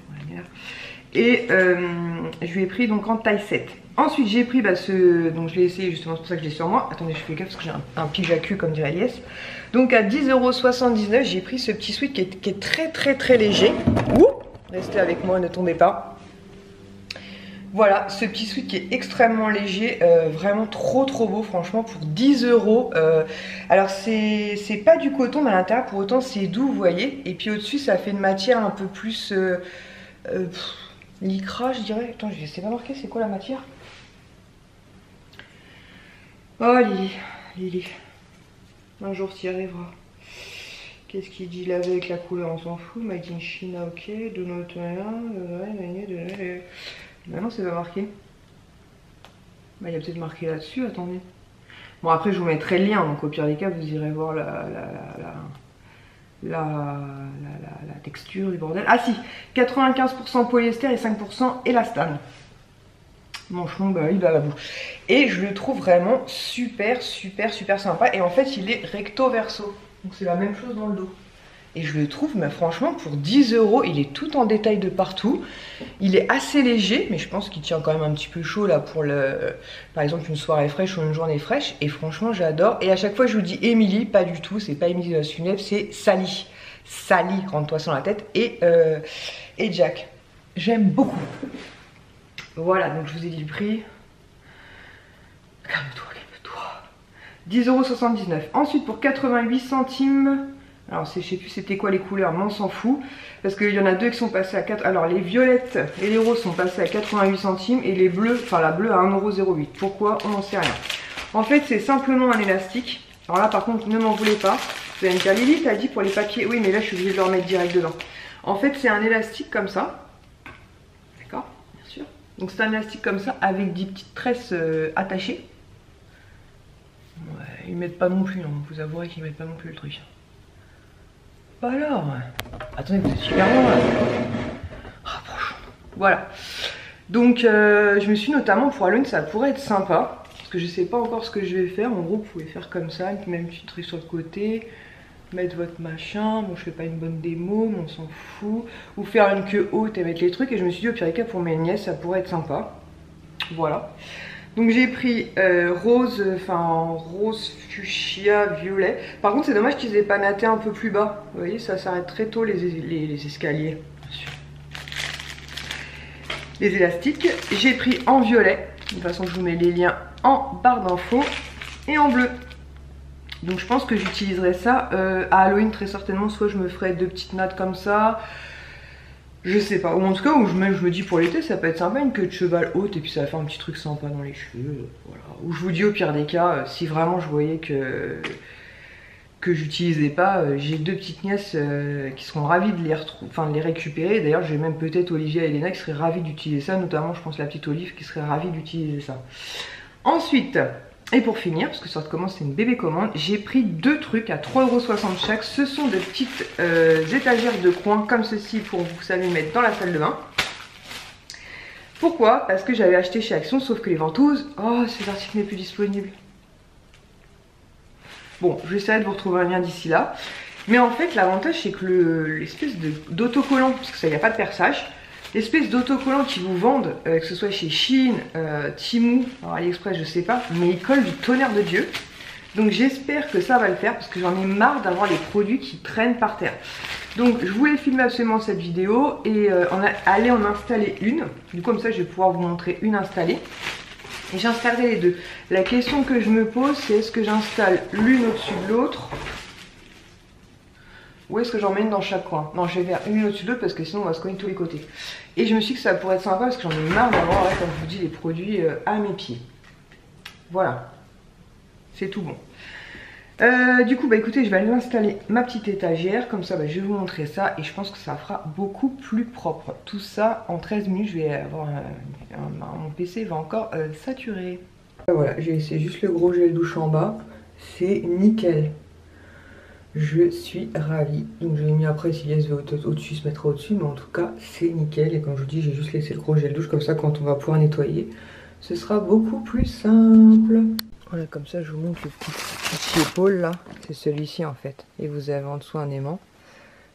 Et je lui ai pris donc en taille 7. Ensuite j'ai pris donc je l'ai essayé justement, c'est pour ça que je l'ai sur moi. Attendez, je fais gaffe parce que j'ai un pyjama comme dirait Lies. Donc à 10,79 €, j'ai pris ce petit sweat qui est très léger. Ouh, restez avec moi, ne tombez pas. Voilà, ce petit sweat qui est extrêmement léger, vraiment trop beau franchement pour 10 €. Alors c'est pas du coton mais à l'intérieur pour autant c'est doux vous voyez. Et puis au dessus ça fait une matière un peu plus lycra je dirais. Attends je vais essayer de marquer c'est quoi la matière. Oh Lily, un jour tu y arriveras. Qu'est-ce qu'il dit là avec la couleur on s'en fout. Made in China ok, de notre maintenant c'est pas marqué. Bah, il y a peut-être marqué là-dessus, attendez. Bon après je vous mettrai le lien, donc au pire des cas vous irez voir la texture du bordel. Ah si, 95% polyester et 5% élastane. manche longue, bah il va à la bouche. Et je le trouve vraiment super sympa. Et en fait il est recto verso. Donc c'est la même chose dans le dos. Et je le trouve, mais franchement, pour 10 €, il est tout en détail de partout. Il est assez léger, mais je pense qu'il tient quand même un petit peu chaud là pour par exemple une soirée fraîche ou une journée fraîche. Et franchement, j'adore. Et à chaque fois, je vous dis Émilie, pas du tout. C'est pas Émilie de la Sunève, c'est Sally. Sally, rentre-toi sur la tête. Et Jack. J'aime beaucoup. Voilà, donc je vous ai dit le prix. Calme-toi, calme-toi. 10,79 €. Ensuite, pour 88 centimes. Alors je sais plus c'était quoi les couleurs, mais on s'en fout. Parce qu'il y en a deux qui sont passées à 4. Alors les violettes et les roses sont passées à 88 centimes. Et les bleus, enfin la bleue à 1,08 €. Pourquoi? On n'en sait rien. En fait c'est simplement un élastique. Alors là par contre ne m'en voulez pas. Vous allez me dire Lily t'as dit pour les papiers. Oui mais là je suis obligée de le remettre direct dedans. En fait c'est un élastique comme ça. D'accord, bien sûr. Donc c'est un élastique comme ça avec des petites tresses attachées. Ouais, ils mettent pas non plus, hein. Vous avouerez qu'ils mettent pas non plus le truc. Bah alors, attendez, vous êtes super loin là. Rapprochons. Voilà. Donc je me suis notamment pour Halloween, ça pourrait être sympa. Parce que je sais pas encore ce que je vais faire. En gros, vous pouvez faire comme ça, même une petite truc sur le côté. Mettre votre machin. Bon, je fais pas une bonne démo, mais on s'en fout. Ou faire une queue haute et mettre les trucs. Et je me suis dit, au pire des cas, pour mes nièces, ça pourrait être sympa. Voilà. Donc j'ai pris rose fuchsia, violet. Par contre c'est dommage qu'ils aient pas natté un peu plus bas. Vous voyez, ça s'arrête très tôt les escaliers. Bien sûr. Les élastiques. J'ai pris en violet. De toute façon je vous mets les liens en barre d'infos. Et en bleu. Donc je pense que j'utiliserai ça à Halloween très certainement. Soit je me ferai deux petites nattes comme ça. Je sais pas, ou en tout cas où je me dis pour l'été ça peut être sympa une queue de cheval haute et puis ça va faire un petit truc sympa dans les cheveux, voilà. Ou je vous dis au pire des cas, si vraiment je voyais que j'utilisais pas, j'ai deux petites nièces qui seront ravies de les récupérer. D'ailleurs j'ai même peut-être Olivia et Elena qui seraient ravies d'utiliser ça, notamment je pense la petite Olive qui serait ravie d'utiliser ça. Ensuite, et pour finir, parce que ça commence c'est une bébé commande, j'ai pris deux trucs à 3,60 € chaque. Ce sont des petites étagères de coin comme ceci pour vous savez mettre dans la salle de bain. Pourquoi? Parce que j'avais acheté chez Action, sauf que les ventouses, oh cet article n'est plus disponible. Bon, j'essaierai de vous retrouver un lien d'ici là. Mais en fait l'avantage c'est que l'espèce d'autocollant, parce que ça il n'y a pas de perçage, l'espèce d'autocollant qui vous vendent, que ce soit chez Shein, Temu, alors AliExpress je sais pas, mais ils collent du tonnerre de Dieu. Donc j'espère que ça va le faire parce que j'en ai marre d'avoir les produits qui traînent par terre. Donc je voulais filmer absolument cette vidéo et aller en installer une. Du coup comme ça je vais pouvoir vous montrer une installée. Et j'installerai les deux. La question que je me pose c'est est-ce que j'installe l'une au-dessus de l'autre? Ou est-ce que j'en mets une dans chaque coin? Non, je vais faire une au-dessus de l'autre parce que sinon on va se cogner de tous les côtés. Et je me suis dit que ça pourrait être sympa parce que j'en ai marre d'avoir, comme je vous dis, les produits à mes pieds. Voilà. C'est tout bon. Du coup, bah écoutez, je vais aller installer ma petite étagère. Comme ça, bah, je vais vous montrer ça et je pense que ça fera beaucoup plus propre. Tout ça, en 13 minutes, je vais avoir mon PC va encore saturer. Voilà, j'ai laissé juste le gros gel douche en bas. C'est nickel. Je suis ravie. Donc je l'ai mis après, si Yes veut au-dessus, se mettra au-dessus. Mais en tout cas, c'est nickel. Et comme je vous dis, j'ai juste laissé le gros gel douche. Comme ça, quand on va pouvoir nettoyer, ce sera beaucoup plus simple. Voilà, comme ça, je vous montre le petit épaule là. C'est celui-ci en fait. Et vous avez en dessous un aimant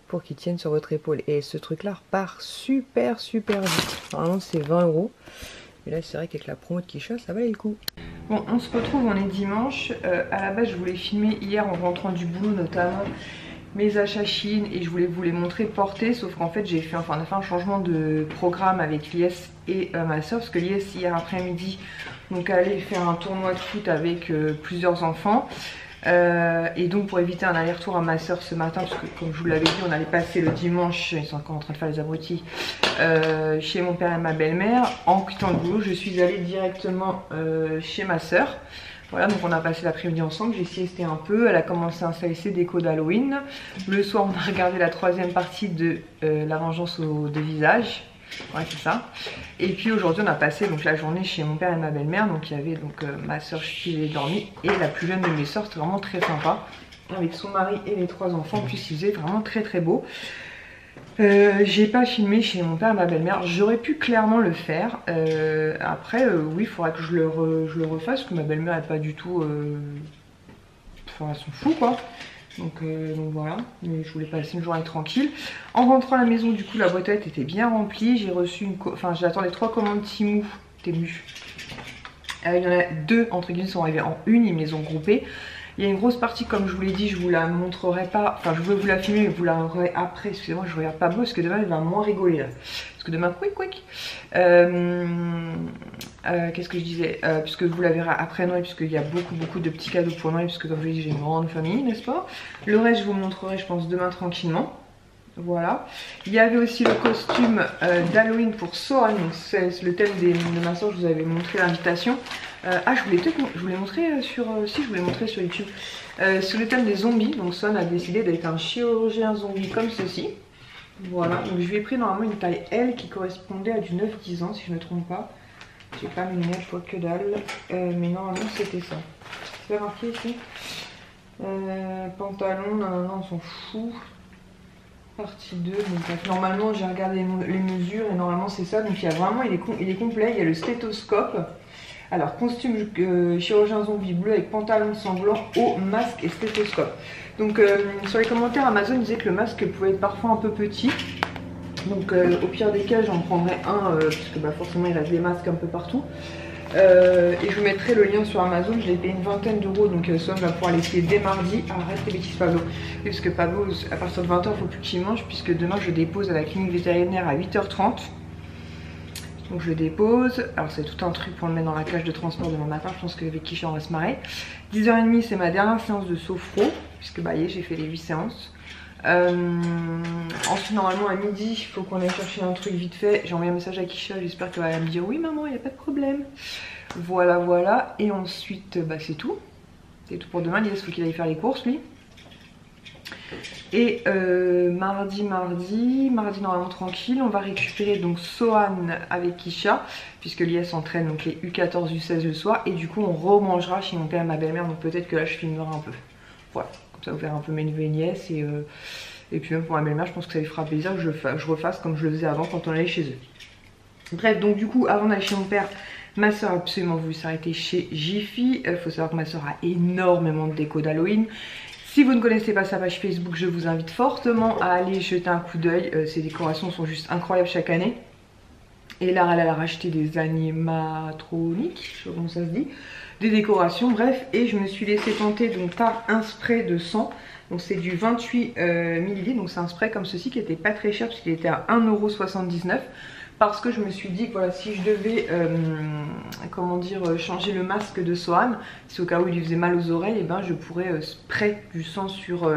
pour qu'il tienne sur votre épaule. Et ce truc-là repart super vite. Normalement, c'est 20 €. Et là, c'est vrai qu'avec la promo de Kisha, ça valait le coup. Bon, on se retrouve, on est dimanche. À la base, je voulais filmer hier en rentrant du boulot, notamment mes achats Shein, et je voulais vous les montrer portés. Sauf qu'en fait, on a fait un changement de programme avec Lies et ma soeur. Parce que Lies, hier après-midi, donc allait faire un tournoi de foot avec plusieurs enfants. Et donc pour éviter un aller-retour à ma soeur ce matin, parce que comme je vous l'avais dit, on allait passer le dimanche, ils sont encore en train de faire les abrutis, chez mon père et ma belle-mère. En quittant le boulot, je suis allée directement chez ma soeur. Voilà, donc on a passé l'après-midi ensemble, j'ai siesté un peu, elle a commencé à installer ses décos d'Halloween. Le soir, on a regardé la troisième partie de La vengeance aux deux visages. Ouais, c'est ça. Et puis aujourd'hui on a passé donc la journée chez mon père et ma belle-mère. Donc il y avait donc ma soeur qui est dormie et la plus jeune de mes soeurs. C'était vraiment très sympa avec son mari et les trois enfants. En plus il faisait vraiment très beau. J'ai pas filmé chez mon père et ma belle-mère. J'aurais pu clairement le faire. Après, oui, il faudrait que je le refasse parce que ma belle-mère est pas du tout. Enfin, elle s'en fout quoi. Donc voilà. Mais je voulais passer une journée tranquille. En rentrant à la maison, du coup, la boîte à lettres était bien remplie. J'ai reçu une. Enfin, j'attendais 3 commandes Temu. Temu. Il y en a 2 entre guillemets sont arrivées en une. Ils me les ont groupées. Il y a une grosse partie, comme je vous l'ai dit, je vous la montrerai pas. Enfin, je veux vous la filmer, mais vous la verrez après. Excusez-moi, je regarde pas beau parce que demain, il va moins rigoler là. Parce que demain, quick. Qu'est-ce que je disais puisque vous la verrez après Noël, puisqu'il y a beaucoup de petits cadeaux pour Noël, puisque comme je vous l'ai dit, j'ai une grande famille, n'est-ce pas? Le reste, je vous montrerai, je pense, demain tranquillement. Voilà. Il y avait aussi le costume d'Halloween pour Sohan. Donc c'est le thème de ma soeur, je vous avais montré l'invitation. Je voulais montrer sur si je voulais montrer sur YouTube. Sur le thème des zombies, donc Sohan a décidé d'être un chirurgien zombie comme ceci. Voilà, donc je lui ai pris normalement une taille L qui correspondait à du 9-10 ans si je ne me trompe pas. J'ai pas mis net, je vois que dalle. Mais normalement c'était ça. C'est pas marqué ici. Pantalon, non, on s'en fout. Partie 2, donc normalement j'ai regardé les mesures et normalement c'est ça. Donc il y a vraiment, il est complet, il y a le stéthoscope. Alors costume chirurgien zombie bleu avec pantalon sanglant, haut, masque et stéthoscope. Donc sur les commentaires Amazon disait que le masque pouvait être parfois un peu petit. Donc au pire des cas j'en prendrai un parce que forcément il reste des masques un peu partout. Et je vous mettrai le lien sur Amazon, je l'ai payé une vingtaine d'euros, donc soit je vais pouvoir l'essayer dès mardi. Arrête tes bêtises Pablo. Oui, parce que Pablo à partir de 20 h il ne faut plus qu'il mange, puisque demain je dépose à la clinique vétérinaire à 8 h 30. Donc je dépose, alors c'est tout un truc pour le mettre dans la cage de transport demain matin, je pense qu'avec Kisha on va se marrer. 10 h 30 c'est ma dernière séance de sophro, puisque j'ai fait les 8 séances. Ensuite normalement à midi il faut qu'on aille chercher un truc vite fait. J'ai envoyé un message à Kisha, j'espère qu'elle va me dire oui maman, il n'y a pas de problème. Voilà, et ensuite c'est tout. C'est tout pour demain, il faut qu'il aille faire les courses lui. Et mardi normalement tranquille, on va récupérer donc Sohan avec Kisha, puisque l'IA s'entraîne donc les U14, U16 le soir, et du coup on remangera chez mon père et ma belle-mère, donc peut-être que là je filmerai un peu. Voilà, comme ça vous verrez un peu mes nouvelles nièces, et puis même pour ma belle-mère je pense que ça lui fera plaisir que je refasse comme je le faisais avant quand on allait chez eux. Bref, donc du coup avant d'aller chez mon père, ma soeur a absolument voulu s'arrêter chez Jiffy. Il faut savoir que ma soeur a énormément de déco d'Halloween. Si vous ne connaissez pas sa page Facebook, je vous invite fortement à aller jeter un coup d'œil. Ces décorations sont juste incroyables chaque année. Et là, elle a racheté des animatroniques, je sais pas comment ça se dit, des décorations, bref. Et je me suis laissée tenter donc par un spray de sang. Donc c'est du 28 ml, donc c'est un spray comme ceci qui était pas très cher puisqu'il était à 1,79 €. Parce que je me suis dit que voilà, si je devais changer le masque de Sohan, si au cas où il lui faisait mal aux oreilles, et je pourrais spray du sang sur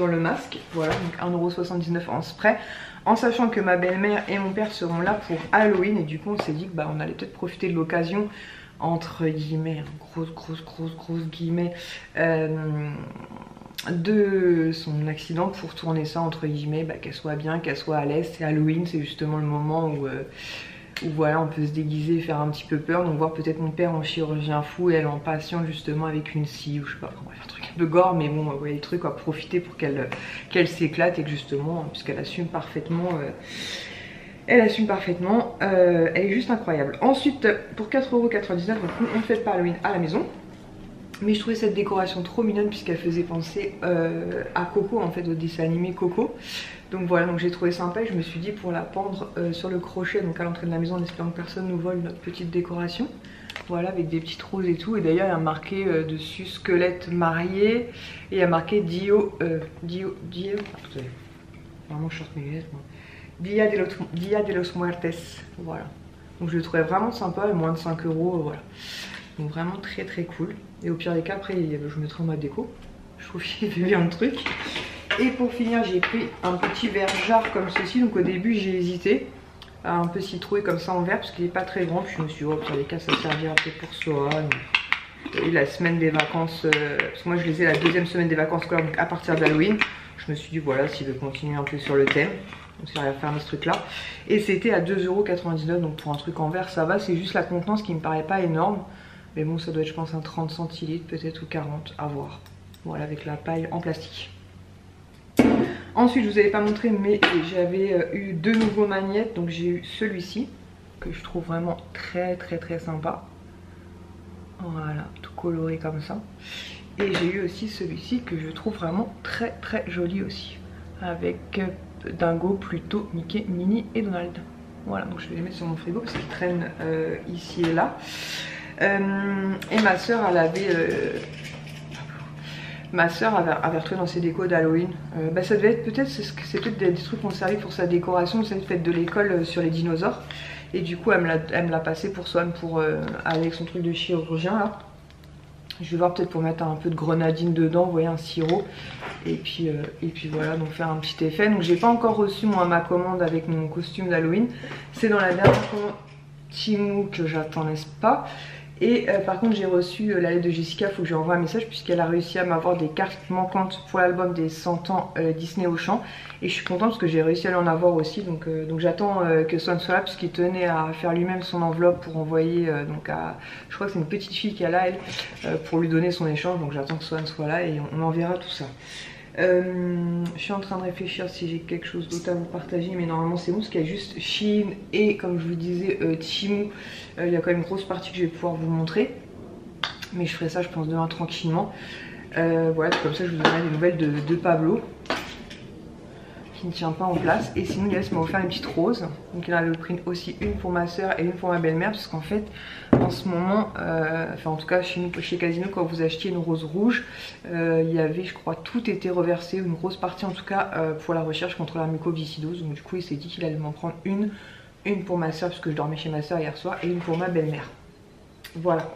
le masque. Voilà, donc 1,79 € en spray. En sachant que ma belle-mère et mon père seront là pour Halloween, et du coup on s'est dit que on allait peut-être profiter de l'occasion, entre guillemets, grosse guillemets, de son accident pour tourner ça entre guillemets, qu'elle soit bien, qu'elle soit à l'aise. C'est Halloween, c'est justement le moment où voilà, on peut se déguiser et faire un petit peu peur. Donc voir peut-être mon père en chirurgien fou et elle en patient justement avec une scie ou je sais pas, bref, un truc un peu gore, mais bon, ouais, le truc à profiter pour qu'elle s'éclate et que justement, puisqu'elle assume parfaitement, elle est juste incroyable. Ensuite, pour 4,99 €, donc on ne fait pas Halloween à la maison. Mais je trouvais cette décoration trop mignonne puisqu'elle faisait penser à Coco, en fait, au dessin animé Coco. Donc voilà, donc j'ai trouvé sympa et je me suis dit pour la pendre sur le crochet, donc à l'entrée de la maison, en espérant que personne nous vole notre petite décoration. Voilà, avec des petites roses et tout. Et d'ailleurs, il y a marqué dessus squelette marié. Et il y a marqué Dio. Attendez, vraiment, je sorte mes lunettes, moi. Dia de los Muertes. Voilà. Donc je le trouvais vraiment sympa et moins de 5 €. Voilà. Donc vraiment très cool. Et au pire des cas, après, je mettrai en mode déco. Je trouve qu'il fait bien le truc. Et pour finir, j'ai pris un petit verre jarre comme ceci. Donc au début, j'ai hésité à un peu citrouille comme ça en verre parce qu'il n'est pas très grand. Puis je me suis dit, au pire des cas, ça servira peut-être pour Sohan. Et la semaine des vacances, parce que moi je les ai la deuxième semaine des vacances scolaires, donc à partir d'Halloween. Je me suis dit, voilà, s'il veut continuer un peu sur le thème. Donc c'est rien à faire ce truc là. Et c'était à 2,99 €. Donc pour un truc en verre, ça va. C'est juste la contenance qui me paraît pas énorme. Mais bon, ça doit être, je pense, un 30 centilitres peut-être ou 40, à voir. Voilà, avec la paille en plastique. Ensuite, je vous avais pas montré, mais j'avais eu 2 nouveaux magnettes. Donc j'ai eu celui-ci, que je trouve vraiment très sympa. Voilà, tout coloré comme ça. Et j'ai eu aussi celui-ci que je trouve vraiment très joli aussi. Avec Dingo, Pluto, Mickey, Minnie et Donald. Voilà, donc je vais les mettre sur mon frigo parce qu'ils traînent ici et là. Et ma soeur, elle avait... ma soeur avait retrouvé dans ses décos d'Halloween. Bah ça devait être peut-être, c'est peut-être des trucs qui ont servi pour sa décoration, cette fête de l'école sur les dinosaures. Et du coup elle me l'a passé pour Swan pour aller avec son truc de chirurgien là. Je vais voir peut-être pour mettre un peu de grenadine dedans, vous voyez, un sirop. Et puis voilà, donc faire un petit effet. Donc j'ai pas encore reçu moi ma commande avec mon costume d'Halloween. C'est dans la dernière commande Temu que j'attends, n'est-ce pas? Et par contre j'ai reçu la lettre de Jessica, il faut que je lui envoie un message puisqu'elle a réussi à m'avoir des cartes manquantes pour l'album des 100 ans Disney Auchan. Et je suis contente parce que j'ai réussi à lui en avoir aussi, donc j'attends que Swan soit là puisqu'il tenait à faire lui-même son enveloppe pour envoyer donc à, je crois que c'est une petite fille qu'elle a elle, pour lui donner son échange, donc j'attends que Swan soit là et on enverra tout ça. Je suis en train de réfléchir si j'ai quelque chose d'autre à vous partager, mais normalement c'est bon parce qu'il y a juste Shein et comme je vous disais Temu. Il y a quand même une grosse partie que je vais pouvoir vous montrer, mais je ferai ça je pense demain tranquillement. Voilà, comme ça je vous donnerai des nouvelles de Pablo qui ne tient pas en place. Et sinon Yael m'a offert une petite rose, donc il avait pris aussi une pour ma soeur et une pour ma belle-mère, parce qu'en fait en ce moment, enfin en tout cas chez nous, chez Casino, quand vous achetiez une rose rouge, il y avait, je crois, tout était reversé, une grosse partie en tout cas, pour la recherche contre la mucoviscidose. Donc du coup il s'est dit qu'il allait m'en prendre une pour ma soeur parce que je dormais chez ma soeur hier soir, et une pour ma belle-mère. Voilà.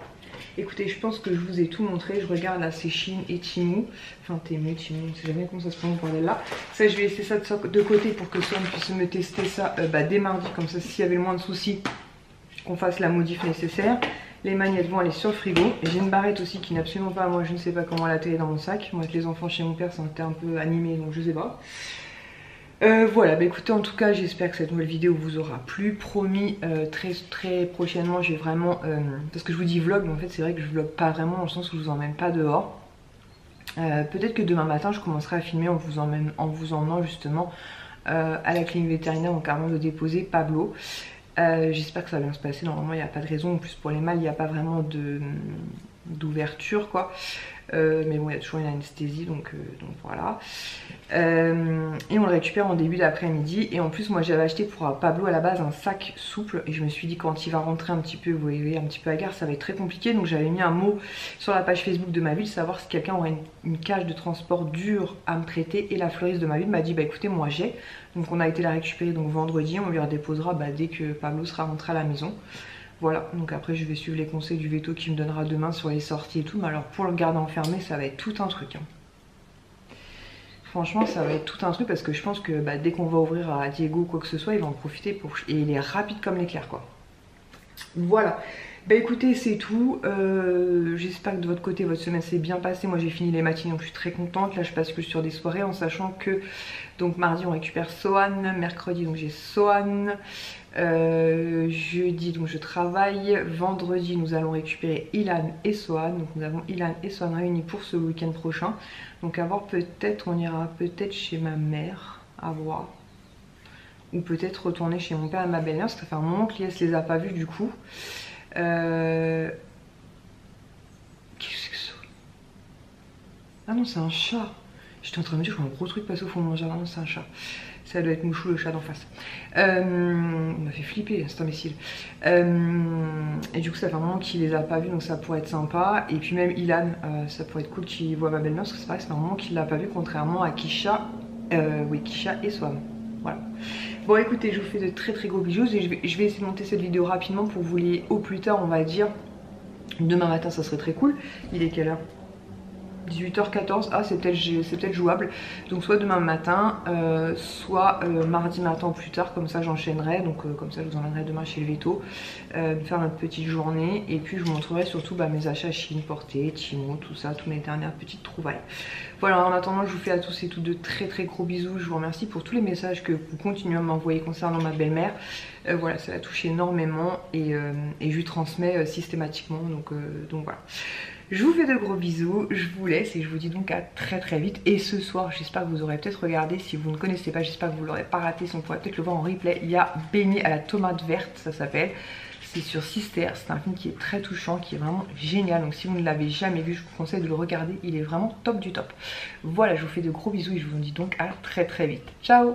Écoutez, je pense que je vous ai tout montré. Je regarde là, c'est Shein et Temu. Enfin, Temu, on ne sait jamais comment ça se prononce, bordel là. Ça, je vais laisser ça de côté pour que Swan puisse me tester ça dès mardi. Comme ça, s'il y avait le moins de soucis, qu'on fasse la modif nécessaire. Les magnettes vont aller sur le frigo. J'ai une barrette aussi qui n'est absolument pas, moi je ne sais pas comment la télé dans mon sac. Moi, avec les enfants chez mon père, ça était un peu animé, donc je sais pas. Voilà, bah écoutez, en tout cas j'espère que cette nouvelle vidéo vous aura plu. Promis, très prochainement je vais vraiment, parce que je vous dis vlog, mais en fait c'est vrai que je vlog pas vraiment dans le sens où je vous emmène pas dehors. Peut-être que demain matin je commencerai à filmer en vous emmenant justement à la clinique vétérinaire, donc avant de déposer Pablo. J'espère que ça va bien se passer. Normalement il n'y a pas de raison, en plus pour les mâles il n'y a pas vraiment d'ouverture quoi. Mais bon, il y a toujours une anesthésie, donc voilà. Et on le récupère en début d'après-midi. Et en plus, moi j'avais acheté pour Pablo à la base un sac souple. Et je me suis dit, quand il va rentrer un petit peu, vous voyez, un petit peu à gare, ça va être très compliqué. Donc j'avais mis un mot sur la page Facebook de ma ville, savoir si quelqu'un aurait une cage de transport dure à me prêter. Et la fleuriste de ma ville m'a dit, bah écoutez, moi j'ai. Donc on a été la récupérer donc vendredi. On lui redéposera dès que Pablo sera rentré à la maison. Voilà, donc après je vais suivre les conseils du veto qui me donnera demain sur les sorties et tout. Mais alors pour le garder enfermé, ça va être tout un truc. Franchement, ça va être tout un truc parce que je pense que dès qu'on va ouvrir à Diego ou quoi que ce soit, il va en profiter et il est rapide comme l'éclair quoi. Voilà. Bah écoutez, c'est tout. J'espère que de votre côté, votre semaine s'est bien passée. Moi j'ai fini les matinées, donc je suis très contente. Là je bascule sur des soirées en sachant que donc mardi on récupère Swan, mercredi donc j'ai Swan, jeudi donc je travaille, vendredi nous allons récupérer Ilan et Swan. Donc nous avons Ilan et Swan réunis pour ce week-end prochain. Donc à voir, peut-être on ira peut-être chez ma mère, à voir. Ou peut-être retourner chez mon père et ma belle-mère, parce que ça fait un moment que Lies les a pas vus du coup. Qu'est-ce que c'est? Ah non, c'est un chat. J'étais en train de me dire, je vois un gros truc passer au fond de mon jardin. Non, c'est un chat. Ça doit être Mouchou, le chat d'en face. On m'a fait flipper, cet imbécile. Et du coup, ça fait un moment qu'il les a pas vus, donc ça pourrait être sympa. Et puis même Ilan, ça pourrait être cool qu'il voit ma belle-mère, parce que c'est vrai que c'est un moment qu'il l'a pas vu, contrairement à Kisha, Kisha et Swan. Voilà. Bon écoutez, je vous fais de très gros bisous et je vais essayer de monter cette vidéo rapidement pour vous les au plus tard, on va dire demain matin, ça serait très cool. Il est quelle heure? 18h14, ah c'est peut-être jouable. Donc soit demain matin, soit mardi matin ou plus tard, comme ça j'enchaînerai. Donc comme ça je vous emmènerai demain chez le veto, faire notre petite journée. Et puis je vous montrerai surtout mes achats Shein, Porté, Temu, tout ça, toutes mes dernières petites trouvailles. Voilà, en attendant je vous fais à tous et toutes de très gros bisous. Je vous remercie pour tous les messages que vous continuez à m'envoyer concernant ma belle-mère. Voilà, ça la touche énormément et je lui transmets systématiquement, donc voilà. Je vous fais de gros bisous, je vous laisse et je vous dis donc à très très vite. Et ce soir, j'espère que vous aurez peut-être regardé, si vous ne connaissez pas, j'espère que vous l'aurez pas raté, si on pourrait peut-être le voir en replay. Il y a Beignet à la tomate verte, ça s'appelle. C'est sur Sister, c'est un film qui est très touchant, qui est vraiment génial. Donc si vous ne l'avez jamais vu, je vous conseille de le regarder, il est vraiment top du top. Voilà, je vous fais de gros bisous et je vous dis donc à très très vite. Ciao!